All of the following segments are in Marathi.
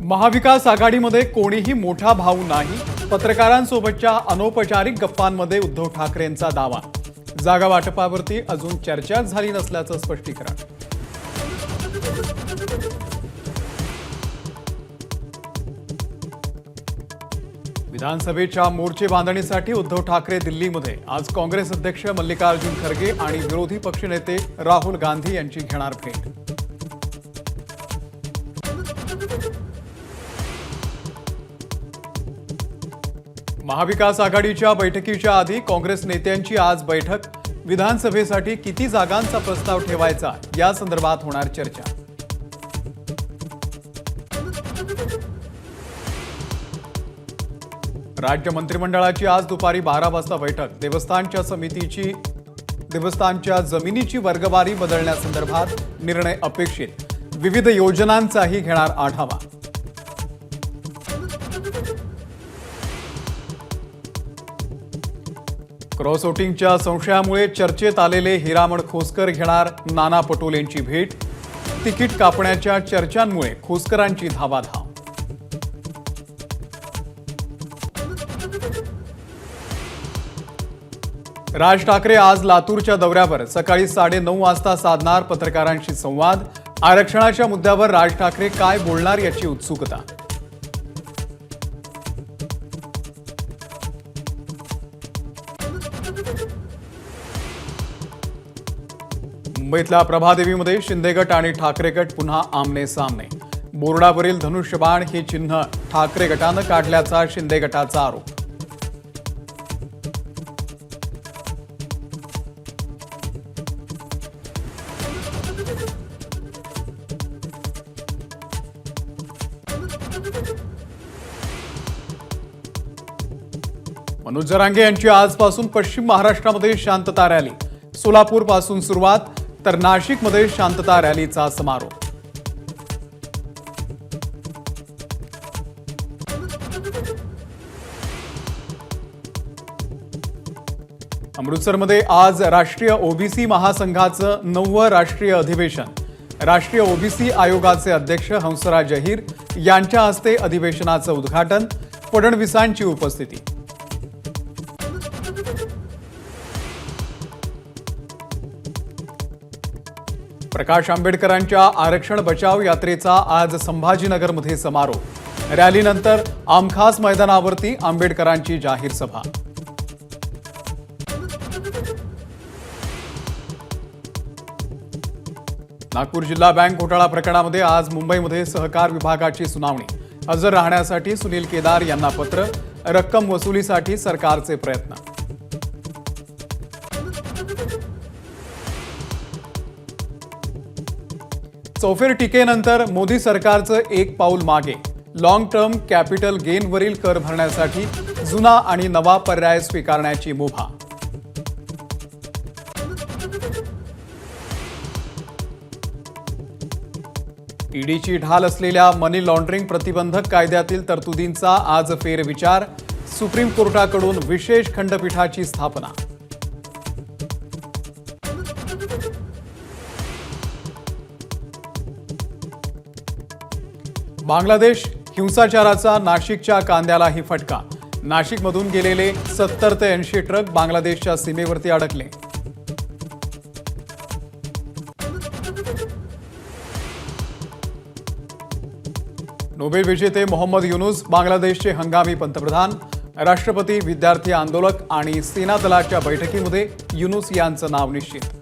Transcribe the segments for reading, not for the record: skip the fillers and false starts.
महाविकास आघाडीमध्ये कोणीही मोठा भाऊ नाही. पत्रकारांसोबतच्या अनौपचारिक गप्पांमध्ये उद्धव ठाकरेंचा दावा. जागा वाटपावरती अजून चर्चाच झाली नसल्याचं स्पष्टीकरण. विधानसभेच्या मोर्चे बांधणीसाठी उद्धव ठाकरे दिल्लीमध्ये. आज काँग्रेस अध्यक्ष मल्लिकार्जुन खरगे आणि विरोधी पक्षनेते राहुल गांधी यांची घेणार भेट. महाविकास आघाडीच्या बैठकीच्या आधी काँग्रेस नेत्यांची आज बैठक. विधानसभेसाठी किती जागांचा प्रस्ताव ठेवायचा या संदर्भात होणार चर्चा. राज्य मंत्रिमंडळाची आज दुपारी 12 वाजता बैठक. देवस्थानच्या जमिनीची वर्गवारी बदलण्यासंदर्भात निर्णय अपेक्षित. विविध योजनांचाही घेणार आढावा. क्रॉस वोटिंगच्या संशयामुळे चर्चेत आलेले हिरामण खोसकर घेणार नाना पटोलेंची भेट. तिकीट कापण्याच्या चर्चांमुळे खोसकरांची धावाधाव. राज ठाकरे आज लातूरच्या दौऱ्यावर. सकाळी 9:30 वाजता साधणार पत्रकारांशी संवाद. आरक्षणाच्या मुद्द्यावर राज ठाकरे काय बोलणार याची उत्सुकता. मुंबईतल्या प्रभादेवीमध्ये शिंदे गट आणि ठाकरे गट पुन्हा आमने सामने. बोर्डावरील धनुष्यबाण हे चिन्ह ठाकरे गटानं काढल्याचा शिंदे गटाचा आरोप. मनोज जरांगे यांची आजपासून पश्चिम महाराष्ट्रामध्ये शांतता रॅली. सोलापूर पासून सुरुवात तर नाशिकमध्ये शांतता रॅलीचा समारोप. अमृतसरमध्ये आज राष्ट्रीय ओबीसी महासंघाचं 9वं राष्ट्रीय अधिवेशन. राष्ट्रीय ओबीसी आयोगाचे अध्यक्ष हंसराज अहीर यांच्या हस्ते अधिवेशनाचं उद्घाटन. फडणवीसांची उपस्थिती. प्रकाश आंबेडकरांच्या आरक्षण बचाव यात्रेचा आज संभाजीनगरमध्ये समारोप. रॅलीनंतर आमखास मैदानावरती आंबेडकरांची जाहीर सभा. नागपूर जिल्हा बँक घोटाळा प्रकरणामध्ये आज मुंबईमध्ये सहकार विभागाची सुनावणी. हजर राहण्यासाठी सुनील केदार यांना पत्र. रक्कम वसुलीसाठी सरकारचे प्रयत्न. चौफेर टीकेनंतर मोदी सरकारचं एक पाऊल मागे. लॉंग टर्म कॅपिटल गेनवरील कर भरण्यासाठी जुना आणि नवा पर्याय स्वीकारण्याची मुभा. ईडीची ढाल असलेल्या मनी लॉन्ड्रिंग प्रतिबंधक कायद्यातील तरतुदींचा आज फेरविचार. सुप्रीम कोर्टाकडून विशेष खंडपीठाची स्थापना. बांगलादेश हिंसाचाराचा नाशिकच्या कांद्यालाही फटका. नाशिकमधून गेलेले 70 ते 80 ट्रक बांगलादेशच्या सीमेवरती अडकले. नोबेल विजेते मोहम्मद युनूस बांगलादेशचे हंगामी पंतप्रधान. राष्ट्रपती, विद्यार्थी आंदोलक आणि सेना दलाच्या बैठकीमध्ये युनूस यांचं नाव निश्चित.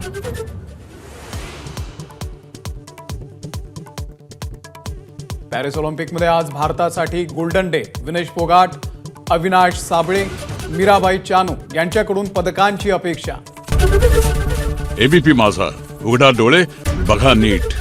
पॅरिस ऑलिम्पिकमध्ये आज भारतासाठी गोल्डन डे. विनेश फोगाट, अविनाश साबळे, मीराबाई चानू यांच्याकडून पदकांची अपेक्षा. एबीपी माझा, उघडा डोळे बघा नीट.